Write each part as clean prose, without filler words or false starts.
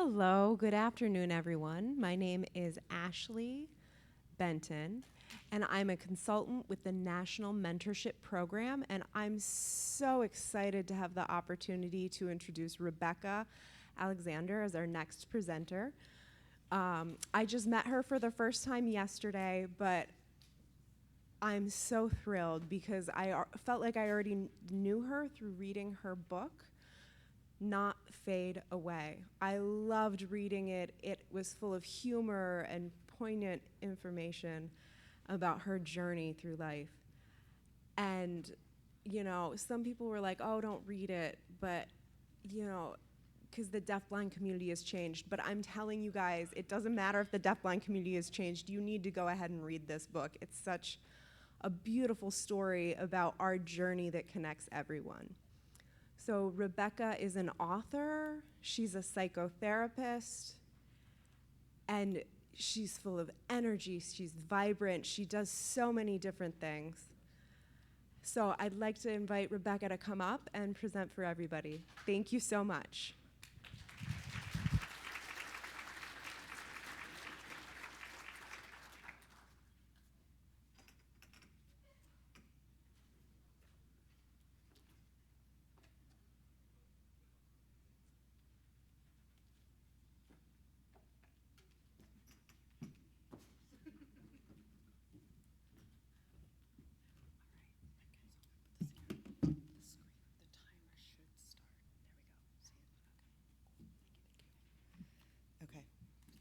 Hello, good afternoon, everyone. My name is Ashley Benton, and I'm a consultant with the National Mentorship Program, and I'm so excited to have the opportunity to introduce Rebecca Alexander as our next presenter. I just met her for the first time yesterday, but I'm so thrilled because I felt like I already knew her through reading her book, Not Fade Away. I loved reading it. It was full of humor and poignant information about her journey through life. And, some people were like, oh, don't read it, but, because the deafblind community has changed. But I'm telling you guys, it doesn't matter if the deafblind community has changed. You need to go ahead and read this book. It's such a beautiful story about our journey that connects everyone. So Rebecca is an author, she's a psychotherapist, and she's full of energy, she's vibrant, she does so many different things. So I'd like to invite Rebecca to come up and present for everybody. Thank you so much.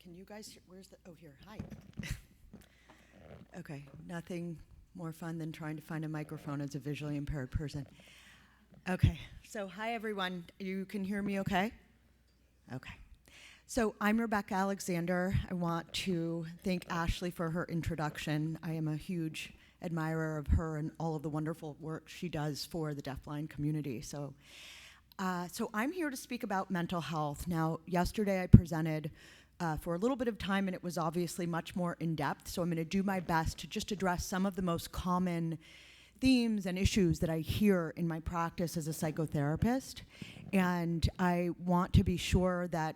Can you guys, here, hi. Okay, nothing more fun than trying to find a microphone as a visually impaired person. Okay, so hi everyone, you can hear me okay? Okay. So I'm Rebecca Alexander. I want to thank Ashley for her introduction. I am a huge admirer of her and all of the wonderful work she does for the deafblind community. So I'm here to speak about mental health. Now, yesterday I presented for a little bit of time, and it was obviously much more in-depth, so I'm going to do my best to just address some of the most common themes and issues that I hear in my practice as a psychotherapist. And I want to be sure that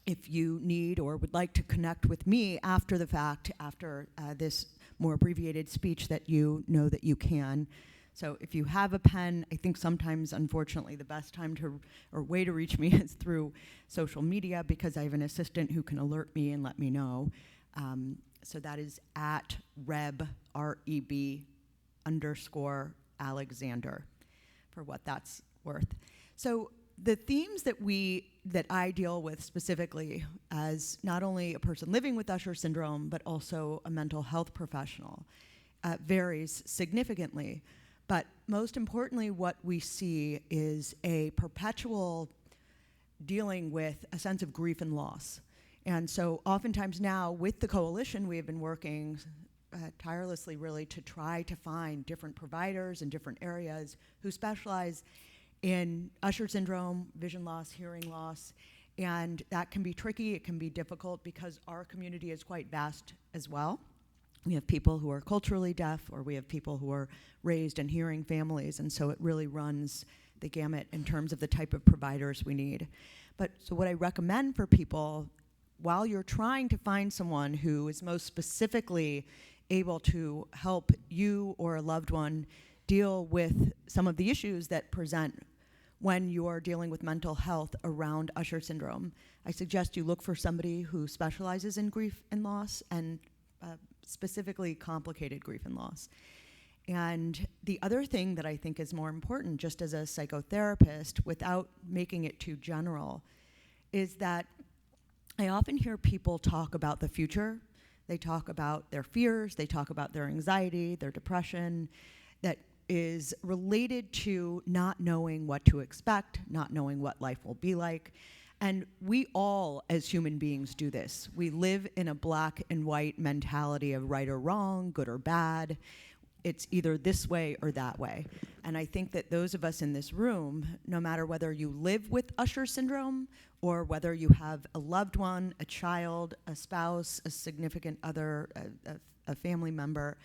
if you need or would like to connect with me after the fact, after this more abbreviated speech, that you know that you can. So if you have a pen, I think sometimes, unfortunately, the best time or way to reach me is through social media, because I have an assistant who can alert me and let me know. So that is at Reb, R-E-B, _Alexander, for what that's worth. So the themes that I deal with specifically as not only a person living with Usher syndrome, but also a mental health professional, varies significantly. But most importantly, what we see is a perpetual dealing with a sense of grief and loss. And so oftentimes now with the coalition, we have been working tirelessly really to try to find different providers in different areas who specialize in Usher syndrome, vision loss, hearing loss. And that can be tricky, it can be difficult because our community is quite vast as well. We have people who are culturally deaf, or we have people who are raised in hearing families, and so it really runs the gamut in terms of the type of providers we need. But so what I recommend for people, while you're trying to find someone who is most specifically able to help you or a loved one deal with some of the issues that present when you're dealing with mental health around Usher syndrome, I suggest you look for somebody who specializes in grief and loss, and specifically complicated grief and loss. And the other thing that I think is more important, just as a psychotherapist, without making it too general, is that I often hear people talk about the future. They talk about their fears, they talk about their anxiety, their depression, that is related to not knowing what to expect, not knowing what life will be like. And we all, as human beings, do this. We live in a black and white mentality of right or wrong, good or bad. It's either this way or that way. And I think that those of us in this room, no matter whether you live with Usher syndrome or whether you have a loved one, a child, a spouse, a significant other, a family member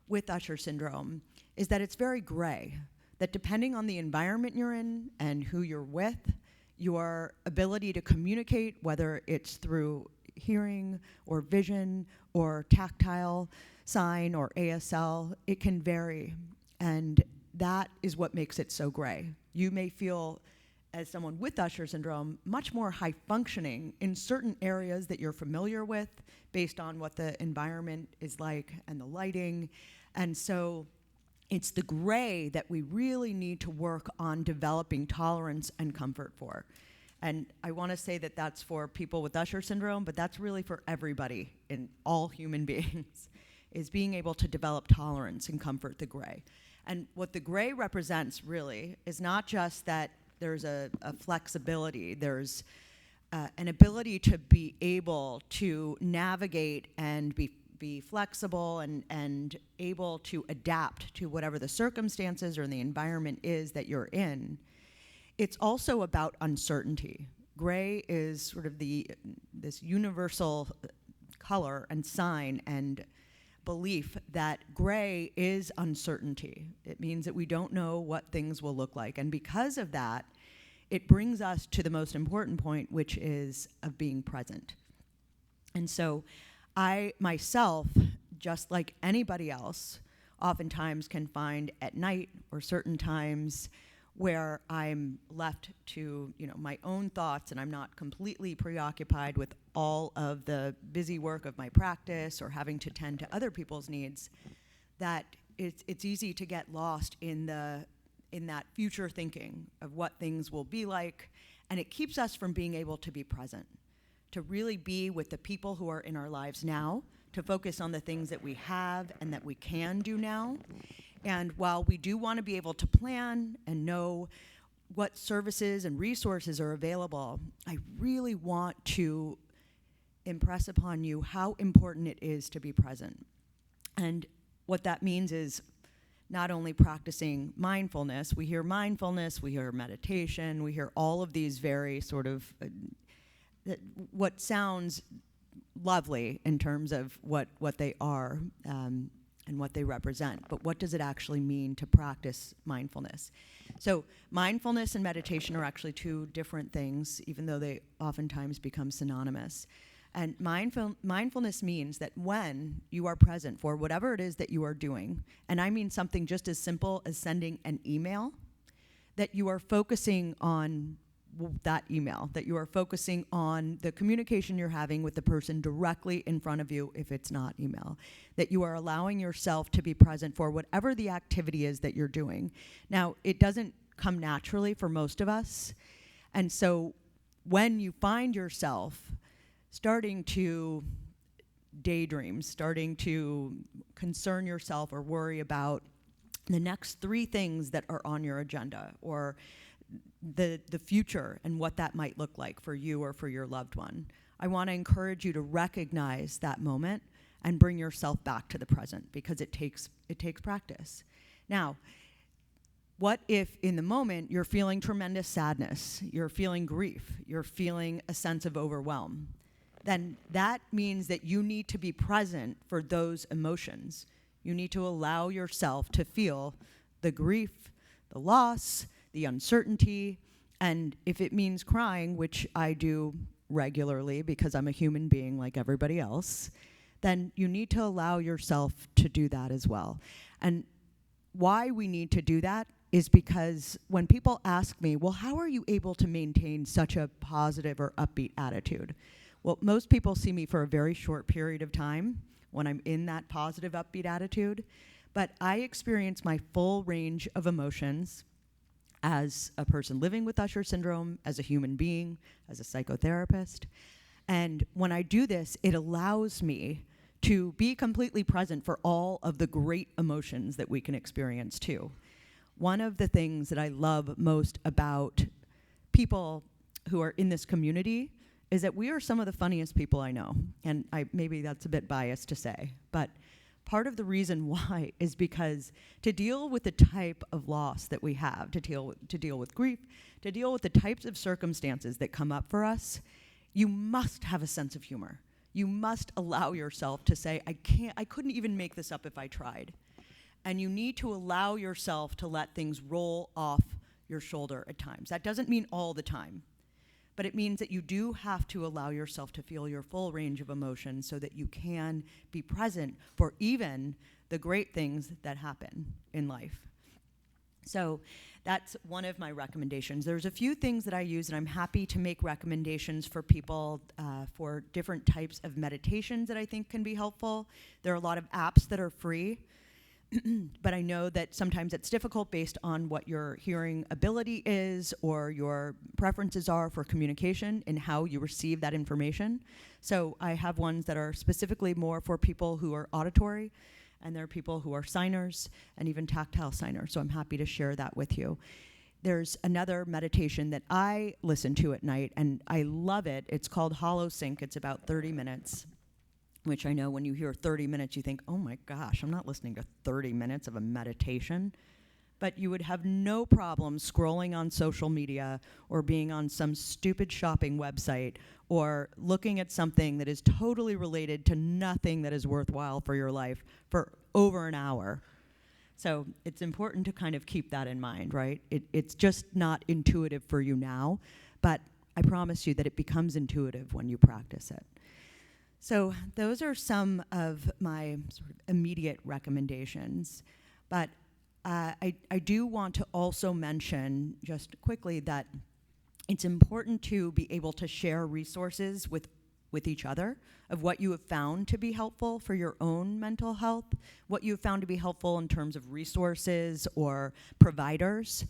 with Usher syndrome, is that it's very gray. That depending on the environment you're in and who you're with, your ability to communicate, whether it's through hearing or vision or tactile sign or ASL, it can vary. And that is what makes it so gray. You may feel, as someone with Usher syndrome, much more high functioning in certain areas that you're familiar with based on what the environment is like and the lighting. And so it's the gray that we really need to work on developing tolerance and comfort for. And I want to say that that's for people with Usher syndrome, but that's really for everybody in all human beings, is being able to develop tolerance and comfort the gray. And what the gray represents really is not just that there's a flexibility, there's an ability to be able to navigate and be flexible and able to adapt to whatever the circumstances or the environment is that you're in. It's also about uncertainty. Gray is sort of this universal color and sign and belief that gray is uncertainty. It means that we don't know what things will look like. And because of that, it brings us to the most important point, which is of being present. And so I myself, just like anybody else, oftentimes can find at night or certain times where I'm left to, my own thoughts, and I'm not completely preoccupied with all of the busy work of my practice or having to tend to other people's needs, that it's easy to get lost in that future thinking of what things will be like, and it keeps us from being able to be present, to really be with the people who are in our lives now, to focus on the things that we have and that we can do now. And while we do want to be able to plan and know what services and resources are available, I really want to impress upon you how important it is to be present. And what that means is not only practicing mindfulness, we hear mindfulness, we hear meditation, we hear all of these very sort of what sounds lovely in terms of what they are and what they represent, but what does it actually mean to practice mindfulness? So mindfulness and meditation are actually two different things, even though they oftentimes become synonymous. And mindfulness means that when you are present for whatever it is that you are doing, and I mean something just as simple as sending an email, that you are focusing on that email, that you are focusing on the communication you're having with the person directly in front of you if it's not email, that you are allowing yourself to be present for whatever the activity is that you're doing. Now, it doesn't come naturally for most of us, and so when you find yourself starting to daydream, starting to concern yourself or worry about the next 3 things that are on your agenda, or the future and what that might look like for you or for your loved one, I want to encourage you to recognize that moment and bring yourself back to the present, because it takes practice. Now, what if in the moment you're feeling tremendous sadness, you're feeling grief, you're feeling a sense of overwhelm? Then that means that you need to be present for those emotions. You need to allow yourself to feel the grief, the loss, the uncertainty, and if it means crying, which I do regularly because I'm a human being like everybody else, then you need to allow yourself to do that as well. And why we need to do that is because when people ask me, well, how are you able to maintain such a positive or upbeat attitude? Well, most people see me for a very short period of time when I'm in that positive, upbeat attitude, but I experience my full range of emotions as a person living with Usher syndrome, as a human being, as a psychotherapist. And when I do this, it allows me to be completely present for all of the great emotions that we can experience too. One of the things that I love most about people who are in this community is that we are some of the funniest people I know. And maybe that's a bit biased to say, but part of the reason why is because to deal with the type of loss that we have, to deal with grief, to deal with the types of circumstances that come up for us, you must have a sense of humor. You must allow yourself to say, I couldn't even make this up if I tried. And you need to allow yourself to let things roll off your shoulder at times. That doesn't mean all the time. but it means that you do have to allow yourself to feel your full range of emotions so that you can be present for even the great things that happen in life. So that's one of my recommendations. There's a few things that I use, and I'm happy to make recommendations for people for different types of meditations that I think can be helpful. There are a lot of apps that are free, but I know that sometimes it's difficult based on what your hearing ability is or your preferences are for communication and how you receive that information. So I have ones that are specifically more for people who are auditory, and there are people who are signers and even tactile signers, so I'm happy to share that with you. There's another meditation that I listen to at night, and I love it. It's called Hollow Sync. It's about 30 minutes, which I know when you hear 30 minutes, you think, oh my gosh, I'm not listening to 30 minutes of a meditation. But you would have no problem scrolling on social media or being on some stupid shopping website or looking at something that is totally related to nothing that is worthwhile for your life for over an hour. So it's important to kind of keep that in mind, right? It's just not intuitive for you now, but I promise you that it becomes intuitive when you practice it. So those are some of my sort of immediate recommendations, but I do want to also mention just quickly that it's important to be able to share resources with each other of what you have found to be helpful for your own mental health, what you have found to be helpful in terms of resources or providers.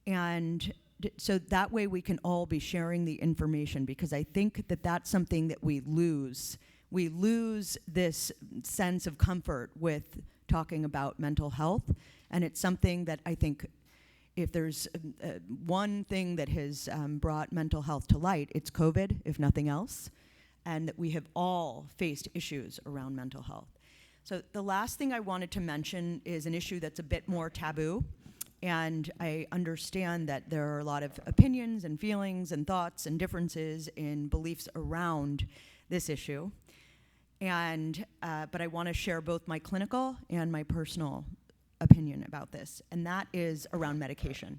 And so that way we can all be sharing the information, because I think that that's something that we lose. We lose this sense of comfort with talking about mental health. And it's something that I think if there's one thing that has brought mental health to light, it's COVID, if nothing else, and that we have all faced issues around mental health. So the last thing I wanted to mention is an issue that's a bit more taboo. And I understand that there are a lot of opinions and feelings and thoughts and differences in beliefs around this issue. And but I want to share both my clinical and my personal opinion about this, and that is around medication.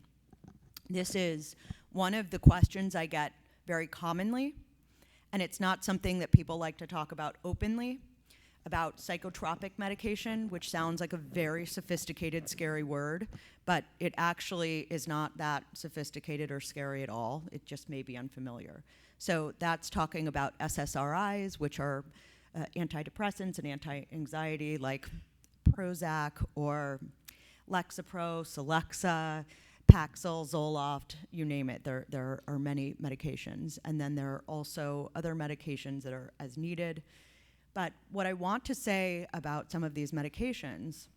This is one of the questions I get very commonly, and it's not something that people like to talk about openly, about psychotropic medication, which sounds like a very sophisticated, scary word, but it actually is not that sophisticated or scary at all. It just may be unfamiliar. So that's talking about SSRIs, which are antidepressants and anti-anxiety like Prozac or Lexapro, Celexa, Paxil, Zoloft, you name it. There are many medications. And then there are also other medications that are as needed. But what I want to say about some of these medications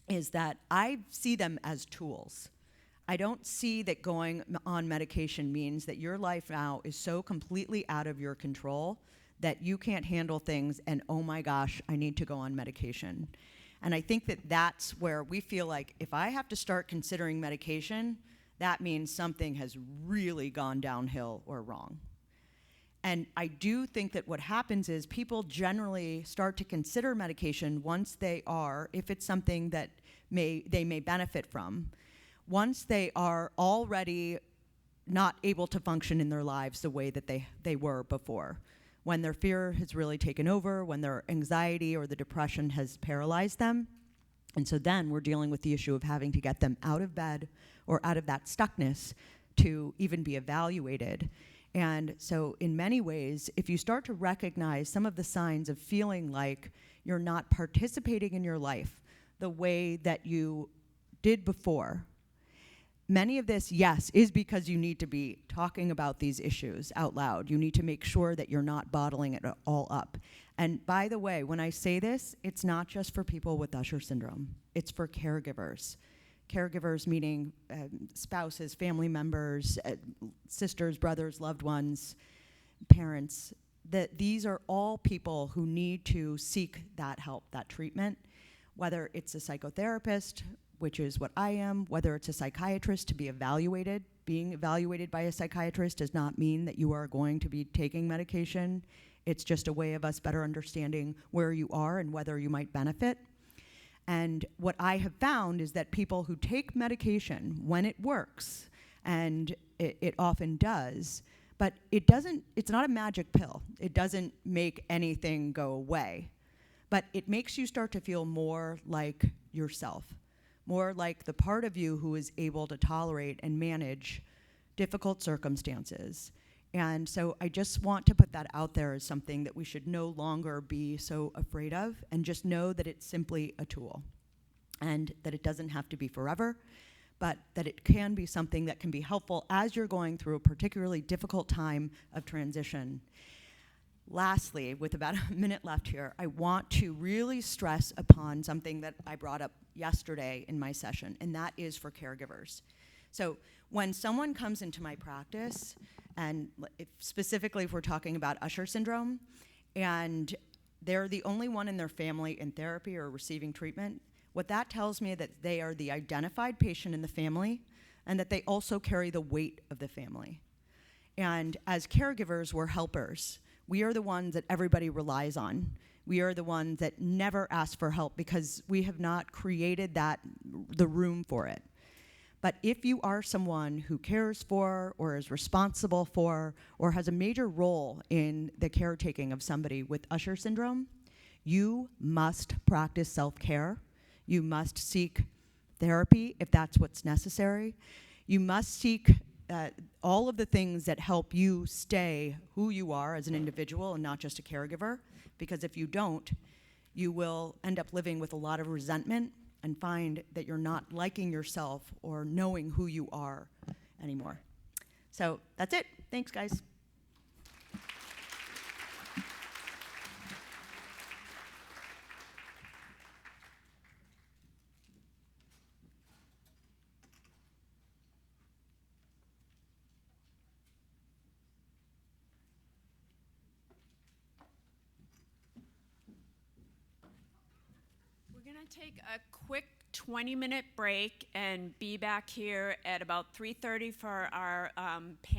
is that I see them as tools. I don't see that going on medication means that your life now is so completely out of your control that you can't handle things and, oh my gosh, I need to go on medication. And I think that that's where we feel like if I have to start considering medication, that means something has really gone downhill or wrong. And I do think that what happens is people generally start to consider medication once they are, if it's something that they may benefit from, once they are already not able to function in their lives the way that they were before. When their fear has really taken over, when their anxiety or the depression has paralyzed them. And so then we're dealing with the issue of having to get them out of bed or out of that stuckness to even be evaluated. And so in many ways, if you start to recognize some of the signs of feeling like you're not participating in your life the way that you did before, many of this, yes, is because you need to be talking about these issues out loud. You need to make sure that you're not bottling it all up. And by the way, when I say this, it's not just for people with Usher syndrome. It's for caregivers. Caregivers meaning spouses, family members, sisters, brothers, loved ones, parents. That these are all people who need to seek that help, that treatment, whether it's a psychotherapist, which is what I am, whether it's a psychiatrist to be evaluated. Being evaluated by a psychiatrist does not mean that you are going to be taking medication. It's just a way of us better understanding where you are and whether you might benefit. And what I have found is that people who take medication when it works, and it often does, But it's not a magic pill. It doesn't make anything go away. But it makes you start to feel more like yourself, more like the part of you who is able to tolerate and manage difficult circumstances. And so I just want to put that out there as something that we should no longer be so afraid of, and just know that it's simply a tool, and that it doesn't have to be forever, but that it can be something that can be helpful as you're going through a particularly difficult time of transition. Lastly, with about a minute left here, I want to really stress upon something that I brought up yesterday in my session, and that is for caregivers. So when someone comes into my practice, and specifically if we're talking about Usher syndrome, and they're the only one in their family in therapy or receiving treatment, what that tells me that they are the identified patient in the family, and that they also carry the weight of the family. And as caregivers, we're helpers. We are the ones that everybody relies on. We are the ones that never ask for help because we have not created the room for it. But if you are someone who cares for, or is responsible for, or has a major role in the caretaking of somebody with Usher syndrome, you must practice self-care. You must seek therapy if that's what's necessary. You must seek all of the things that help you stay who you are as an individual and not just a caregiver, because if you don't, you will end up living with a lot of resentment and find that you're not liking yourself or knowing who you are anymore. So that's it. Thanks, guys. We're going to take a quick 20-minute break and be back here at about 3:30 for our panel.